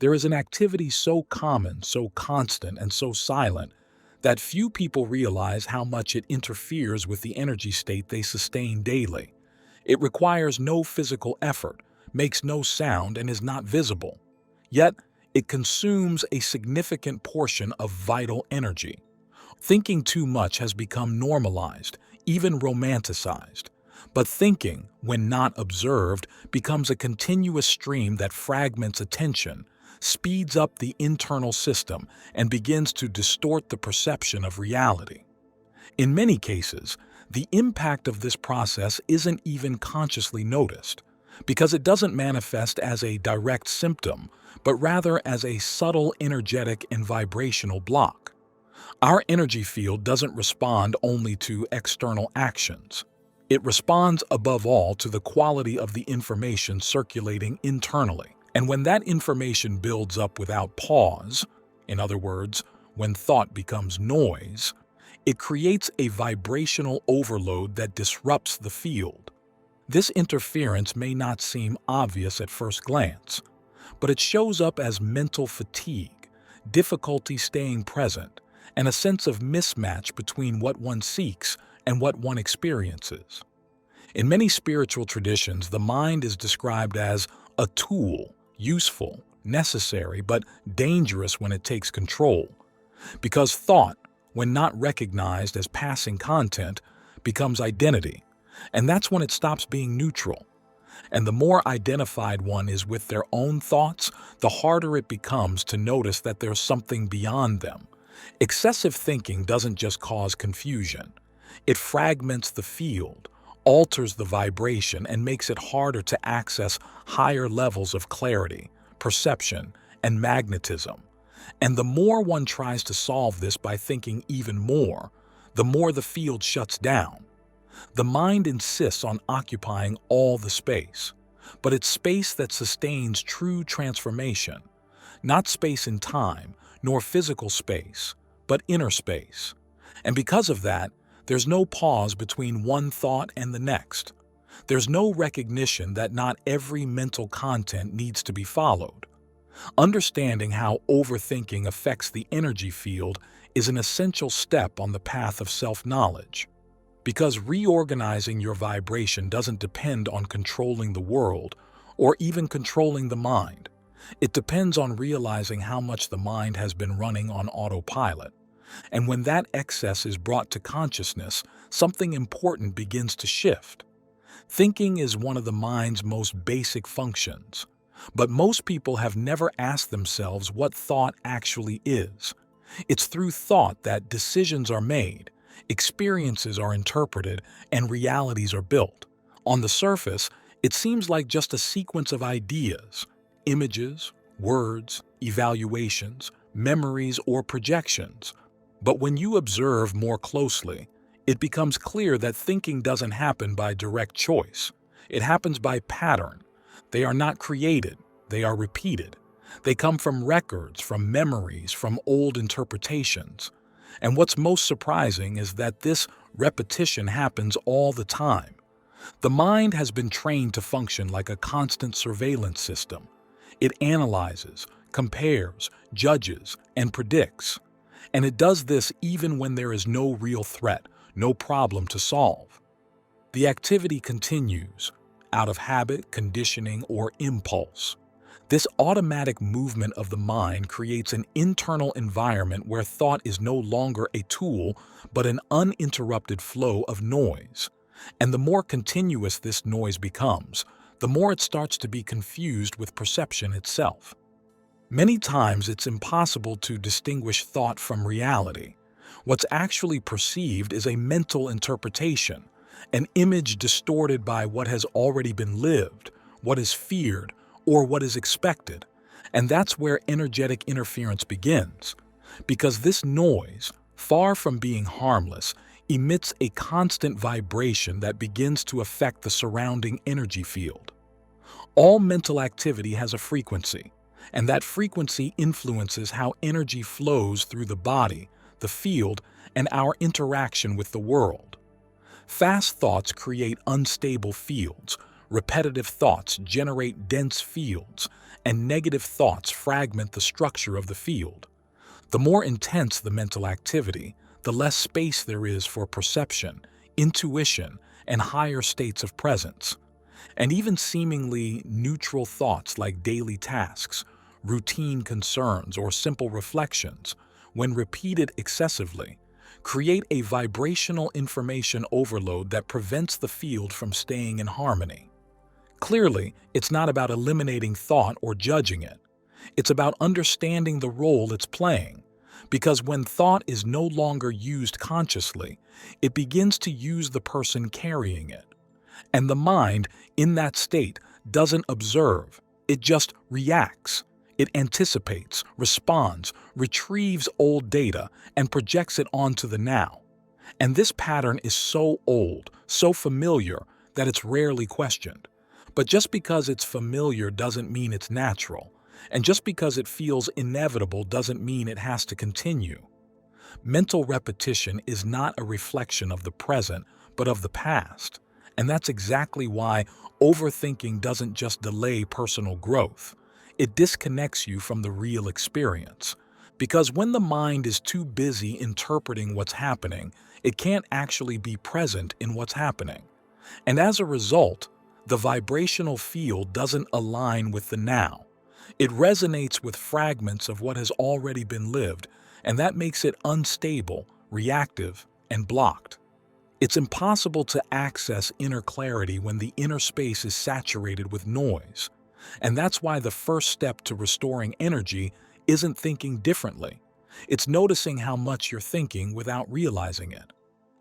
There is an activity so common, so constant, and so silent that few people realize how much it interferes with the energy state they sustain daily. It requires no physical effort, makes no sound, and is not visible. Yet, it consumes a significant portion of vital energy. Thinking too much has become normalized, even romanticized. But thinking, when not observed, becomes a continuous stream that fragments attention, speeds up the internal system, and begins to distort the perception of reality. In many cases, the impact of this process isn't even consciously noticed, because it doesn't manifest as a direct symptom, but rather as a subtle energetic and vibrational block. Our energy field doesn't respond only to external actions. It responds above all to the quality of the information circulating internally. And when that information builds up without pause, in other words, when thought becomes noise, it creates a vibrational overload that disrupts the field. This interference may not seem obvious at first glance, but it shows up as mental fatigue, difficulty staying present, and a sense of mismatch between what one seeks and what one experiences. In many spiritual traditions, the mind is described as a tool, useful, necessary, but dangerous when it takes control. Because thought, when not recognized as passing content, becomes identity, and that's when it stops being neutral. And the more identified one is with their own thoughts, the harder it becomes to notice that there's something beyond them. Excessive thinking doesn't just cause confusion. It fragments the field, alters the vibration, and makes it harder to access higher levels of clarity, perception, and magnetism. And the more one tries to solve this by thinking even more, the more the field shuts down. The mind insists on occupying all the space, but it's space that sustains true transformation, not space in time, nor physical space, but inner space. And because of that, there's no pause between one thought and the next. There's no recognition that not every mental content needs to be followed. Understanding how overthinking affects the energy field is an essential step on the path of self-knowledge. Because reorganizing your vibration doesn't depend on controlling the world or even controlling the mind. It depends on realizing how much the mind has been running on autopilot. And when that excess is brought to consciousness, something important begins to shift. Thinking is one of the mind's most basic functions, but most people have never asked themselves what thought actually is. It's through thought that decisions are made, experiences are interpreted, and realities are built. On the surface, it seems like just a sequence of ideas, images, words, evaluations, memories, or projections. But when you observe more closely, it becomes clear that thinking doesn't happen by direct choice. It happens by pattern. They are not created, they are repeated. They come from records, from memories, from old interpretations. And what's most surprising is that this repetition happens all the time. The mind has been trained to function like a constant surveillance system. It analyzes, compares, judges, and predicts. And it does this even when there is no real threat, no problem to solve. The activity continues, out of habit, conditioning, or impulse. This automatic movement of the mind creates an internal environment where thought is no longer a tool, but an uninterrupted flow of noise. And the more continuous this noise becomes, the more it starts to be confused with perception itself. Many times it's impossible to distinguish thought from reality. What's actually perceived is a mental interpretation, an image distorted by what has already been lived, what is feared, or what is expected. And that's where energetic interference begins, because this noise, far from being harmless, emits a constant vibration that begins to affect the surrounding energy field. All mental activity has a frequency, and that frequency influences how energy flows through the body, the field, and our interaction with the world. Fast thoughts create unstable fields, Repetitive thoughts generate dense fields, and negative thoughts fragment the structure of the field. The more intense the mental activity, the less space there is for perception, intuition, and higher states of presence. And even seemingly neutral thoughts like daily tasks, routine concerns, or simple reflections, when repeated excessively, create a vibrational information overload that prevents the field from staying in harmony. Clearly, it's not about eliminating thought or judging it. It's about understanding the role it's playing. Because when thought is no longer used consciously, it begins to use the person carrying it. And the mind, in that state, doesn't observe, it just reacts. It anticipates, responds, retrieves old data, and projects it onto the now. And this pattern is so old, so familiar, that it's rarely questioned. But just because it's familiar doesn't mean it's natural. And just because it feels inevitable doesn't mean it has to continue. Mental repetition is not a reflection of the present, but of the past. And that's exactly why overthinking doesn't just delay personal growth. It disconnects you from the real experience. Because when the mind is too busy interpreting what's happening, it can't actually be present in what's happening. And as a result, the vibrational field doesn't align with the now. It resonates with fragments of what has already been lived, and that makes it unstable, reactive, and blocked. It's impossible to access inner clarity when the inner space is saturated with noise. And that's why the first step to restoring energy isn't thinking differently. It's noticing how much you're thinking without realizing it.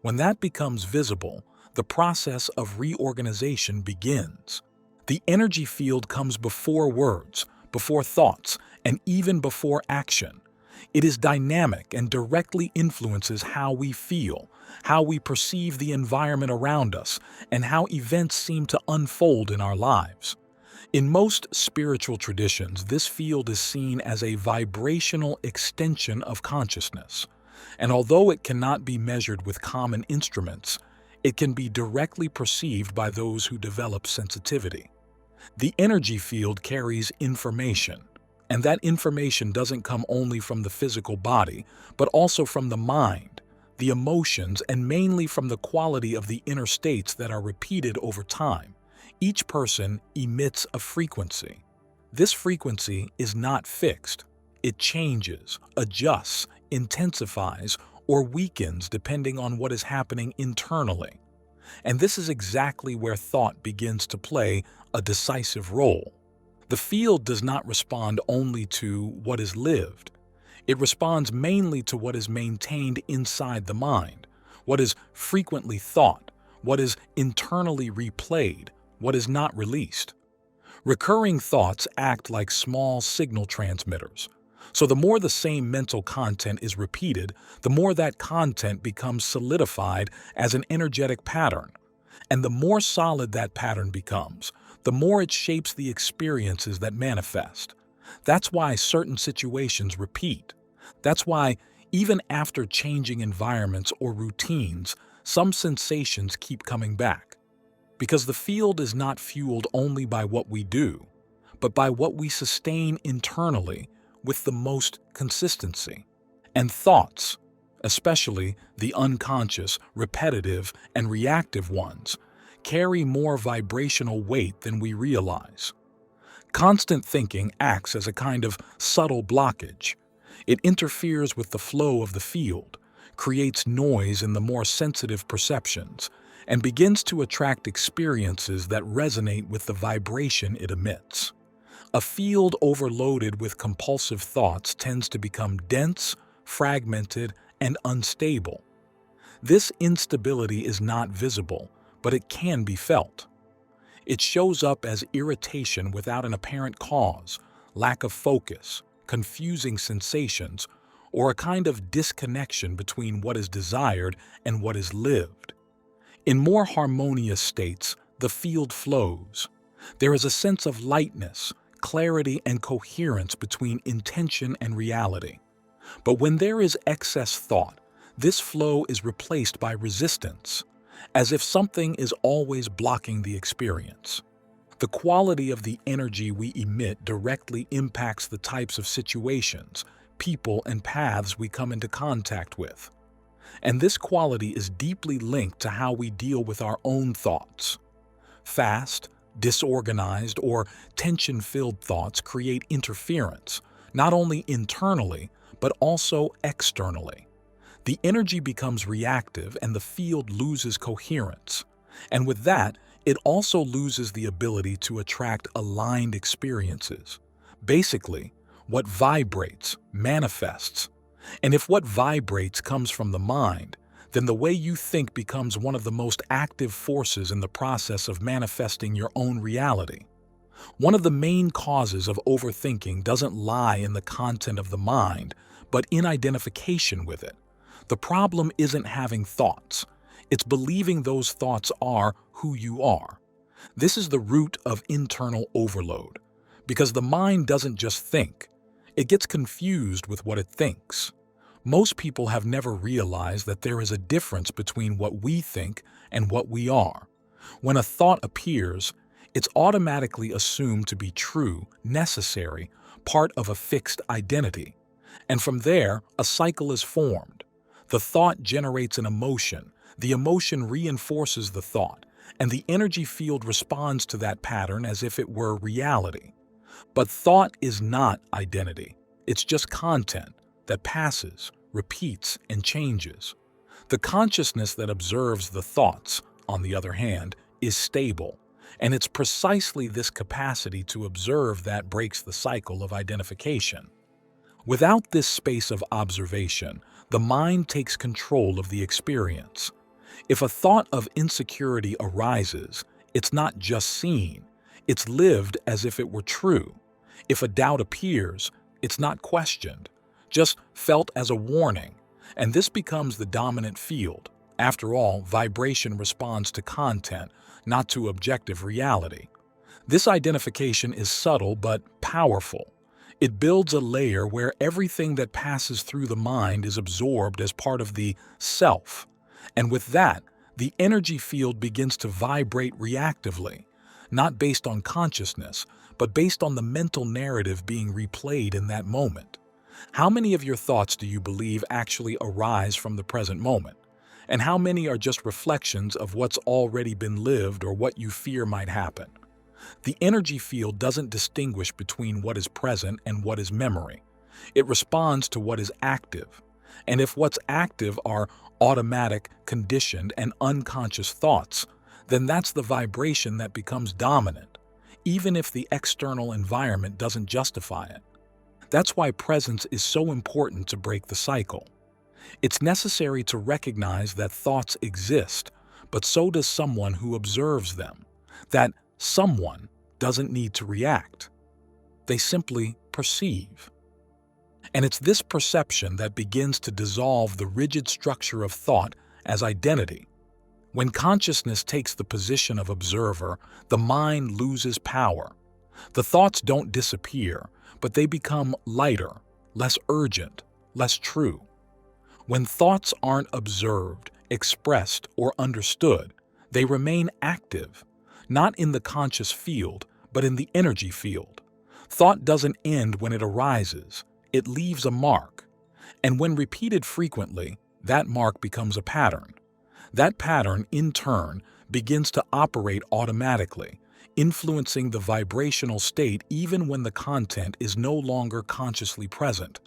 When that becomes visible, the process of reorganization begins. The energy field comes before words, before thoughts, and even before action. It is dynamic and directly influences how we feel, how we perceive the environment around us, and how events seem to unfold in our lives. In most spiritual traditions, this field is seen as a vibrational extension of consciousness. And although it cannot be measured with common instruments, it can be directly perceived by those who develop sensitivity. The energy field carries information, and that information doesn't come only from the physical body, but also from the mind, the emotions, and mainly from the quality of the inner states that are repeated over time. Each person emits a frequency. This frequency is not fixed. It changes, adjusts, intensifies, or weakens depending on what is happening internally. And this is exactly where thought begins to play a decisive role. The field does not respond only to what is lived. It responds mainly to what is maintained inside the mind, what is frequently thought, what is internally replayed, what is not released. Recurring thoughts act like small signal transmitters. So the more the same mental content is repeated, the more that content becomes solidified as an energetic pattern. And the more solid that pattern becomes, the more it shapes the experiences that manifest. That's why certain situations repeat. That's why, even after changing environments or routines, some sensations keep coming back. Because the field is not fueled only by what we do, but by what we sustain internally with the most consistency. And thoughts, especially the unconscious, repetitive, and reactive ones, carry more vibrational weight than we realize. Constant thinking acts as a kind of subtle blockage. It interferes with the flow of the field, creates noise in the more sensitive perceptions, and begins to attract experiences that resonate with the vibration it emits. A field overloaded with compulsive thoughts tends to become dense, fragmented, and unstable. This instability is not visible, but it can be felt. It shows up as irritation without an apparent cause, lack of focus, confusing sensations, or a kind of disconnection between what is desired and what is lived. In more harmonious states, the field flows. There is a sense of lightness, clarity, and coherence between intention and reality. But when there is excess thought, this flow is replaced by resistance, as if something is always blocking the experience. The quality of the energy we emit directly impacts the types of situations, people, and paths we come into contact with. And this quality is deeply linked to how we deal with our own thoughts. Fast, disorganized, or tension-filled thoughts create interference, not only internally, but also externally. The energy becomes reactive and the field loses coherence. And with that, it also loses the ability to attract aligned experiences. Basically, what vibrates manifests. And if what vibrates comes from the mind, then the way you think becomes one of the most active forces in the process of manifesting your own reality. One of the main causes of overthinking doesn't lie in the content of the mind, but in identification with it. The problem isn't having thoughts. It's believing those thoughts are who you are. This is the root of internal overload, because the mind doesn't just think. It gets confused with what it thinks. Most people have never realized that there is a difference between what we think and what we are. When a thought appears, it's automatically assumed to be true, necessary, part of a fixed identity. And from there, a cycle is formed. The thought generates an emotion, the emotion reinforces the thought, and the energy field responds to that pattern as if it were reality. But thought is not identity. It's just content that passes, repeats, and changes. The consciousness that observes the thoughts, on the other hand, is stable, and it's precisely this capacity to observe that breaks the cycle of identification. Without this space of observation, the mind takes control of the experience. If a thought of insecurity arises, it's not just seen, it's lived as if it were true. If a doubt appears, it's not questioned, just felt as a warning, and this becomes the dominant field. After all, vibration responds to content, not to objective reality. This identification is subtle but powerful. It builds a layer where everything that passes through the mind is absorbed as part of the self. And with that, the energy field begins to vibrate reactively, not based on consciousness, but based on the mental narrative being replayed in that moment. How many of your thoughts do you believe actually arise from the present moment? And how many are just reflections of what's already been lived or what you fear might happen? The energy field doesn't distinguish between what is present and what is memory. It responds to what is active. And if what's active are automatic, conditioned, and unconscious thoughts, then that's the vibration that becomes dominant, even if the external environment doesn't justify it. That's why presence is so important to break the cycle. It's necessary to recognize that thoughts exist, but so does someone who observes them. That someone doesn't need to react. They simply perceive. And it's this perception that begins to dissolve the rigid structure of thought as identity. When consciousness takes the position of observer, the mind loses power. The thoughts don't disappear, but they become lighter, less urgent, less true. When thoughts aren't observed, expressed, or understood, they remain active, not in the conscious field, but in the energy field. Thought doesn't end when it arises, it leaves a mark. And when repeated frequently, that mark becomes a pattern. That pattern, in turn, begins to operate automatically, influencing the vibrational state even when the content is no longer consciously present.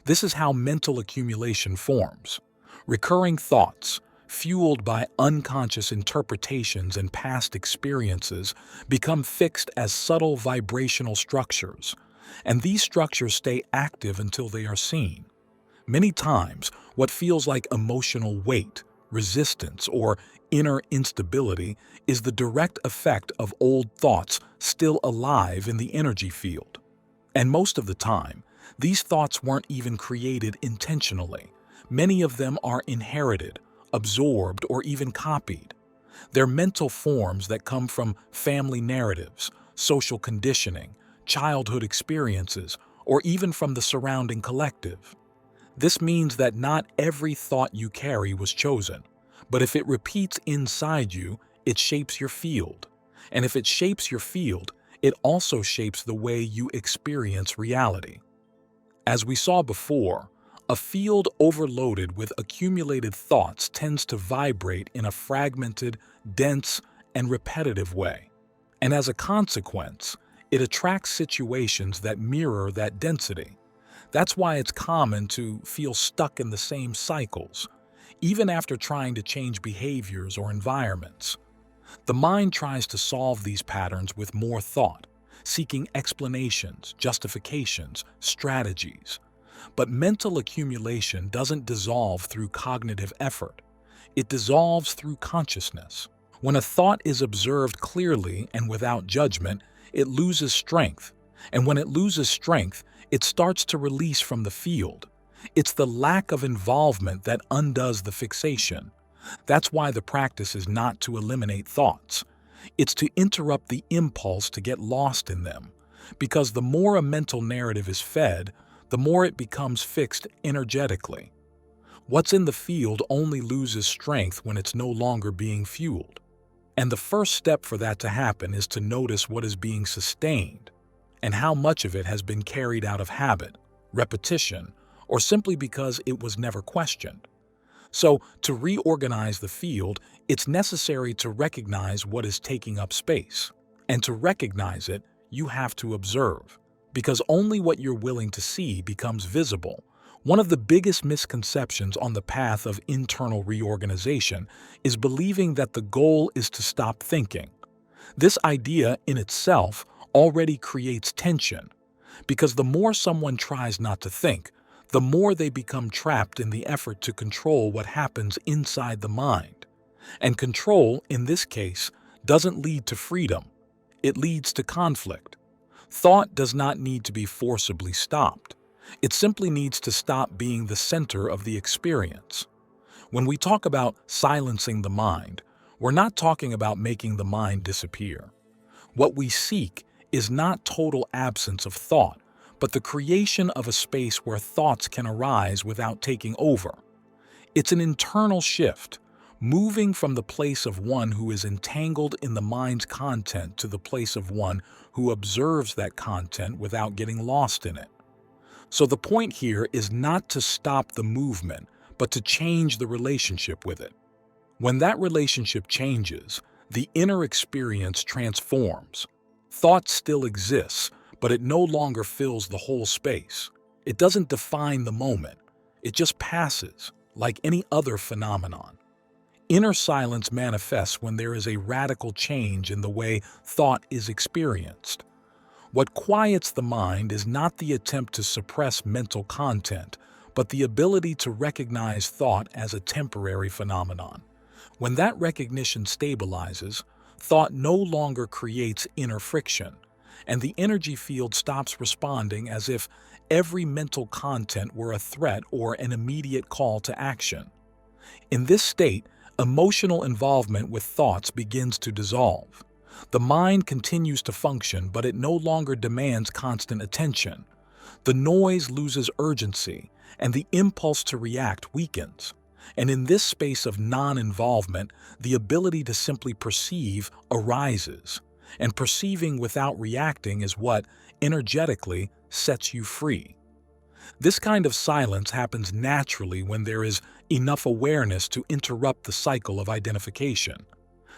This is how mental accumulation forms. Recurring thoughts, fueled by unconscious interpretations and past experiences, become fixed as subtle vibrational structures, and these structures stay active until they are seen. Many times, what feels like emotional weight, resistance, or inner instability is the direct effect of old thoughts still alive in the energy field. And most of the time, these thoughts weren't even created intentionally. Many of them are inherited, absorbed, or even copied. They're mental forms that come from family narratives, social conditioning, childhood experiences, or even from the surrounding collective. This means that not every thought you carry was chosen, but if it repeats inside you, it shapes your field. And if it shapes your field, it also shapes the way you experience reality. As we saw before, a field overloaded with accumulated thoughts tends to vibrate in a fragmented, dense, and repetitive way. And as a consequence, it attracts situations that mirror that density. That's why it's common to feel stuck in the same cycles, even after trying to change behaviors or environments. The mind tries to solve these patterns with more thought, seeking explanations, justifications, strategies. But mental accumulation doesn't dissolve through cognitive effort. It dissolves through consciousness. When a thought is observed clearly and without judgment, it loses strength. And when it loses strength, it starts to release from the field. It's the lack of involvement that undoes the fixation. That's why the practice is not to eliminate thoughts. It's to interrupt the impulse to get lost in them. Because the more a mental narrative is fed, the more it becomes fixed energetically. What's in the field only loses strength when it's no longer being fueled. And the first step for that to happen is to notice what is being sustained and how much of it has been carried out of habit, repetition, or simply because it was never questioned. So, to reorganize the field, it's necessary to recognize what is taking up space. And to recognize it, you have to observe, because only what you're willing to see becomes visible. One of the biggest misconceptions on the path of internal reorganization is believing that the goal is to stop thinking. This idea in itself already creates tension, because the more someone tries not to think, the more they become trapped in the effort to control what happens inside the mind. And control, in this case, doesn't lead to freedom. It leads to conflict. Thought does not need to be forcibly stopped. It simply needs to stop being the center of the experience. When we talk about silencing the mind, we're not talking about making the mind disappear. What we seek is not total absence of thought, but the creation of a space where thoughts can arise without taking over. It's an internal shift, moving from the place of one who is entangled in the mind's content to the place of one who observes that content without getting lost in it. So the point here is not to stop the movement, but to change the relationship with it. When that relationship changes, the inner experience transforms. Thought still exists, but it no longer fills the whole space. It doesn't define the moment. It just passes, like any other phenomenon. Inner silence manifests when there is a radical change in the way thought is experienced. What quiets the mind is not the attempt to suppress mental content, but the ability to recognize thought as a temporary phenomenon. When that recognition stabilizes, thought no longer creates inner friction, and the energy field stops responding as if every mental content were a threat or an immediate call to action. In this state, emotional involvement with thoughts begins to dissolve. The mind continues to function, but it no longer demands constant attention. The noise loses urgency, and the impulse to react weakens. And in this space of non-involvement, the ability to simply perceive arises. And perceiving without reacting is what, energetically, sets you free. This kind of silence happens naturally when there is enough awareness to interrupt the cycle of identification.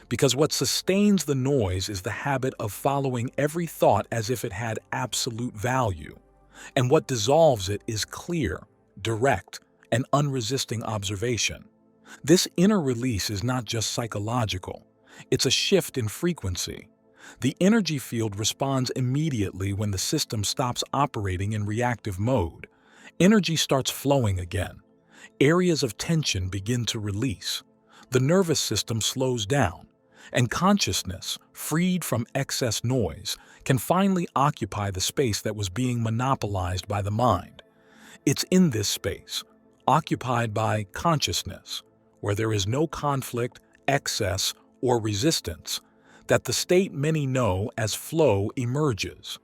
Because what sustains the noise is the habit of following every thought as if it had absolute value. And what dissolves it is clear, direct, and unresisting observation. This inner release is not just psychological. It's a shift in frequency. The energy field responds immediately when the system stops operating in reactive mode. Energy starts flowing again. Areas of tension begin to release. The nervous system slows down. And consciousness, freed from excess noise, can finally occupy the space that was being monopolized by the mind. It's in this space, occupied by consciousness, where there is no conflict, excess, or resistance, that the state many know as flow emerges.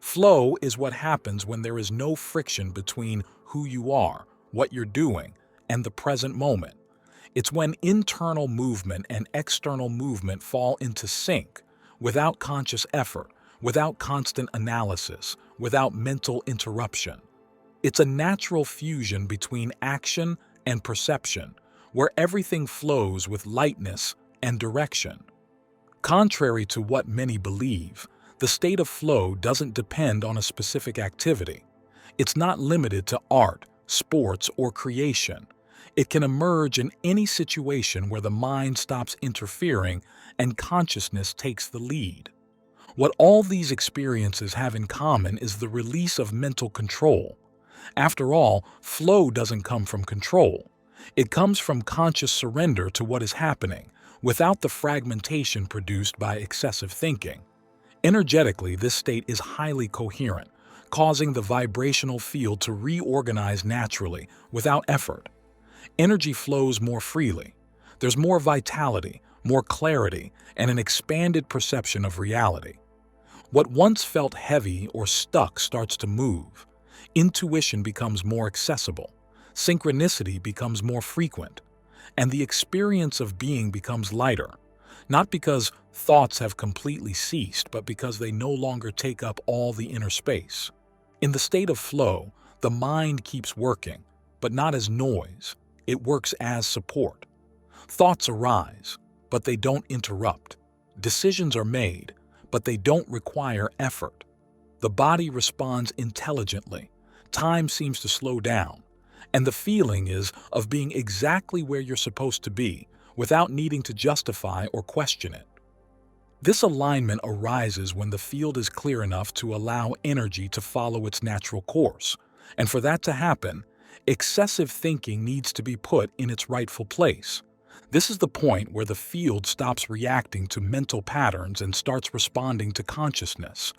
Flow is what happens when there is no friction between who you are, what you're doing, and the present moment. It's when internal movement and external movement fall into sync, without conscious effort, without constant analysis, without mental interruption. It's a natural fusion between action and perception, where everything flows with lightness and direction. Contrary to what many believe, the state of flow doesn't depend on a specific activity. It's not limited to art, sports, or creation. It can emerge in any situation where the mind stops interfering and consciousness takes the lead. What all these experiences have in common is the release of mental control. After all, flow doesn't come from control. It comes from conscious surrender to what is happening, without the fragmentation produced by excessive thinking. Energetically, this state is highly coherent, causing the vibrational field to reorganize naturally, without effort. Energy flows more freely. There's more vitality, more clarity, and an expanded perception of reality. What once felt heavy or stuck starts to move. Intuition becomes more accessible. Synchronicity becomes more frequent. And the experience of being becomes lighter, not because thoughts have completely ceased, but because they no longer take up all the inner space. In the state of flow, the mind keeps working, but not as noise. It works as support. Thoughts arise, but they don't interrupt. Decisions are made, but they don't require effort. The body responds intelligently. Time seems to slow down, and the feeling is of being exactly where you're supposed to be, without needing to justify or question it. This alignment arises when the field is clear enough to allow energy to follow its natural course, and for that to happen, excessive thinking needs to be put in its rightful place. This is the point where the field stops reacting to mental patterns and starts responding to consciousness.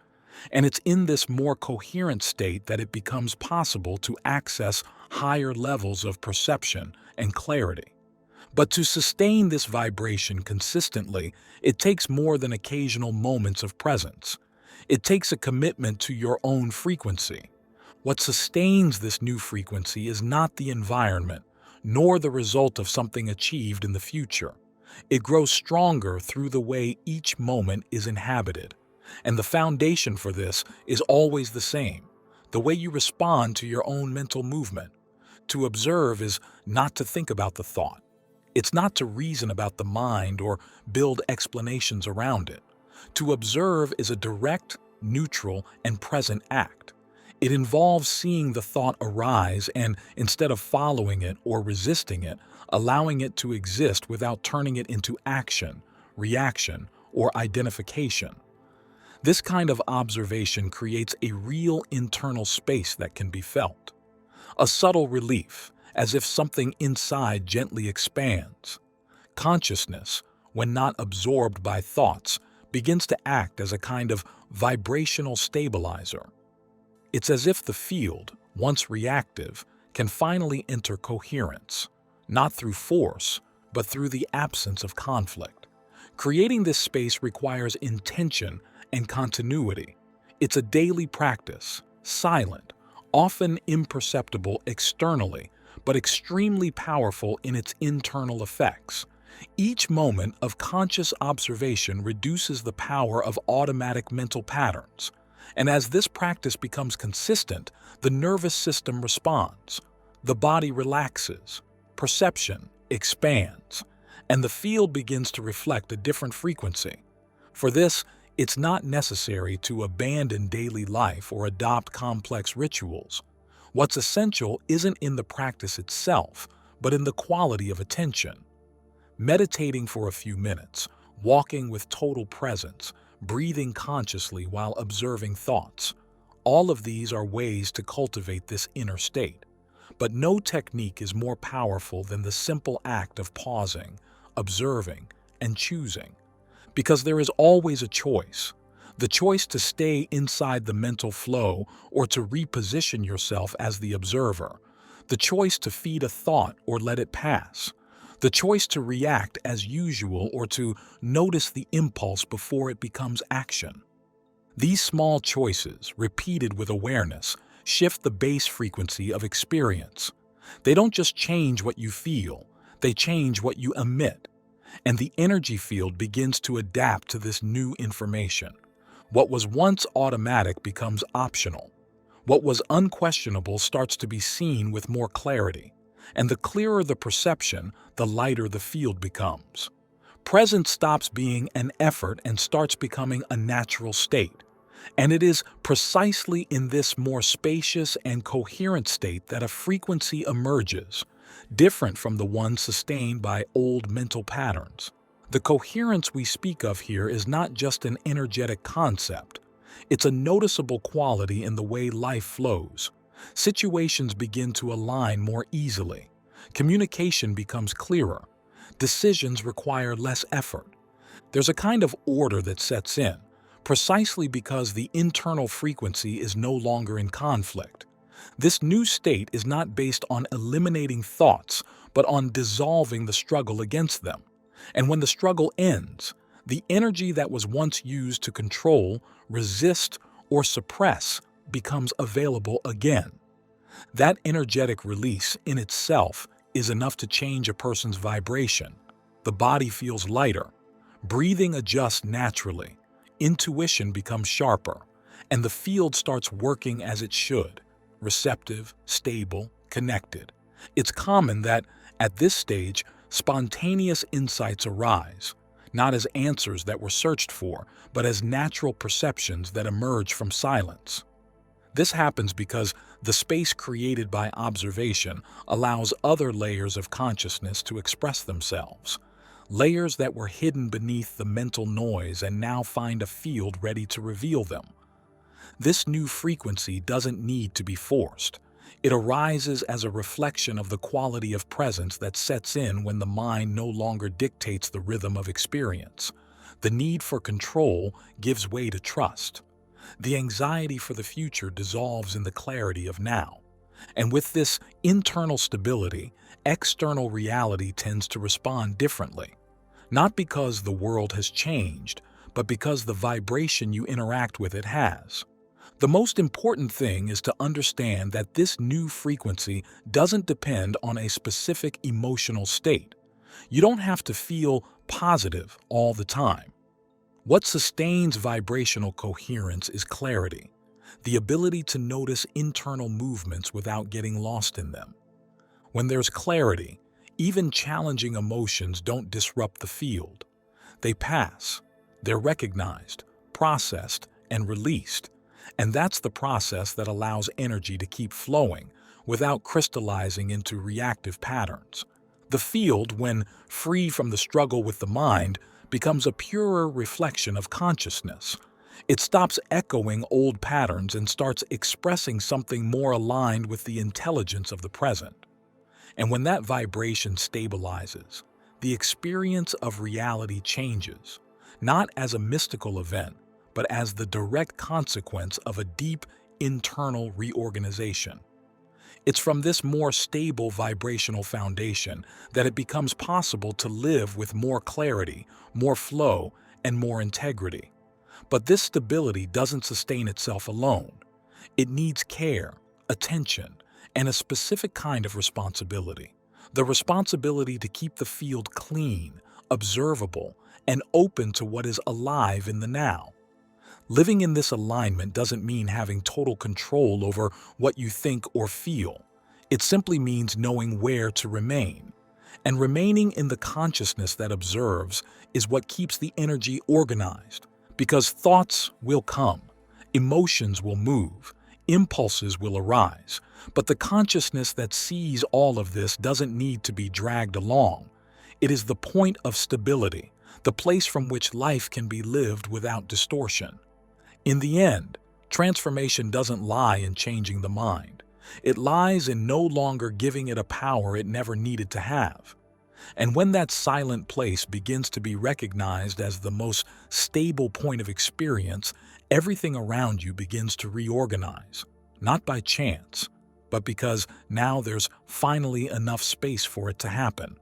And it's in this more coherent state that it becomes possible to access higher levels of perception and clarity. But to sustain this vibration consistently, it takes more than occasional moments of presence. It takes a commitment to your own frequency. What sustains this new frequency is not the environment, nor the result of something achieved in the future. It grows stronger through the way each moment is inhabited. And the foundation for this is always the same: the way you respond to your own mental movement. To observe is not to think about the thought. It's not to reason about the mind or build explanations around it. To observe is a direct, neutral, and present act. It involves seeing the thought arise and, instead of following it or resisting it, allowing it to exist without turning it into action, reaction, or identification. This kind of observation creates a real internal space that can be felt. A subtle relief, as if something inside gently expands. Consciousness, when not absorbed by thoughts, begins to act as a kind of vibrational stabilizer. It's as if the field, once reactive, can finally enter coherence, not through force, but through the absence of conflict. Creating this space requires intention and continuity. It's a daily practice, silent, often imperceptible externally, but extremely powerful in its internal effects. Each moment of conscious observation reduces the power of automatic mental patterns. And as this practice becomes consistent, the nervous system responds, the body relaxes, perception expands, and the field begins to reflect a different frequency. For this, it's not necessary to abandon daily life or adopt complex rituals. What's essential isn't in the practice itself, but in the quality of attention. Meditating for a few minutes, walking with total presence, breathing consciously while observing thoughts. All of these are ways to cultivate this inner state. But no technique is more powerful than the simple act of pausing, observing, and choosing. Because there is always a choice. The choice to stay inside the mental flow or to reposition yourself as the observer. The choice to feed a thought or let it pass. The choice to react as usual or to notice the impulse before it becomes action. These small choices, repeated with awareness, shift the base frequency of experience. They don't just change what you feel, they change what you emit. and the energy field begins to adapt to this new information. What was once automatic becomes optional. What was unquestionable starts to be seen with more clarity, and the clearer the perception, the lighter the field becomes. Presence stops being an effort and starts becoming a natural state. And it is precisely in this more spacious and coherent state that a frequency emerges, different from the one sustained by old mental patterns. The coherence we speak of here is not just an energetic concept. It's a noticeable quality in the way life flows. Situations begin to align more easily. Communication becomes clearer. Decisions require less effort. There's a kind of order that sets in, precisely because the internal frequency is no longer in conflict. This new state is not based on eliminating thoughts, but on dissolving the struggle against them. And when the struggle ends, the energy that was once used to control, resist, or suppress becomes available again. That energetic release in itself is enough to change a person's vibration. The body feels lighter, breathing adjusts naturally, intuition becomes sharper, and the field starts working as it should, receptive, stable, connected. It's common that, at this stage, spontaneous insights arise, not as answers that were searched for, but as natural perceptions that emerge from silence. This happens because the space created by observation allows other layers of consciousness to express themselves, layers that were hidden beneath the mental noise and now find a field ready to reveal them. This new frequency doesn't need to be forced. It arises as a reflection of the quality of presence that sets in when the mind no longer dictates the rhythm of experience. The need for control gives way to trust. The anxiety for the future dissolves in the clarity of now. And with this internal stability, external reality tends to respond differently. Not because the world has changed, but because the vibration you interact with it has. The most important thing is to understand that this new frequency doesn't depend on a specific emotional state. You don't have to feel positive all the time. What sustains vibrational coherence is clarity, the ability to notice internal movements without getting lost in them. When there's clarity, even challenging emotions don't disrupt the field. They pass. They're recognized, processed, and released. And that's the process that allows energy to keep flowing without crystallizing into reactive patterns. The field, when free from the struggle with the mind, becomes a purer reflection of consciousness. It stops echoing old patterns and starts expressing something more aligned with the intelligence of the present. And when that vibration stabilizes, the experience of reality changes, not as a mystical event, but as the direct consequence of a deep internal reorganization. It's from this more stable vibrational foundation that it becomes possible to live with more clarity, more flow, and more integrity. But this stability doesn't sustain itself alone. It needs care, attention, and a specific kind of responsibility. The responsibility to keep the field clean, observable, and open to what is alive in the now. Living in this alignment doesn't mean having total control over what you think or feel. It simply means knowing where to remain. And remaining in the consciousness that observes is what keeps the energy organized. Because thoughts will come, emotions will move, impulses will arise. But the consciousness that sees all of this doesn't need to be dragged along. It is the point of stability, the place from which life can be lived without distortion. In the end, transformation doesn't lie in changing the mind. It lies in no longer giving it a power it never needed to have. And when that silent place begins to be recognized as the most stable point of experience, everything around you begins to reorganize, not by chance, but because now there's finally enough space for it to happen.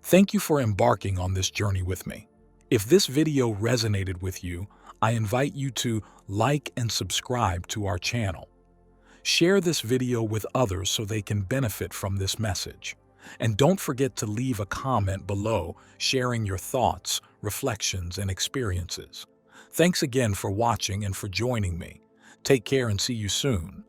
Thank you for embarking on this journey with me. If this video resonated with you, I invite you to like and subscribe to our channel. Share this video with others so they can benefit from this message. And don't forget to leave a comment below sharing your thoughts, reflections, and experiences. Thanks again for watching and for joining me. Take care and see you soon.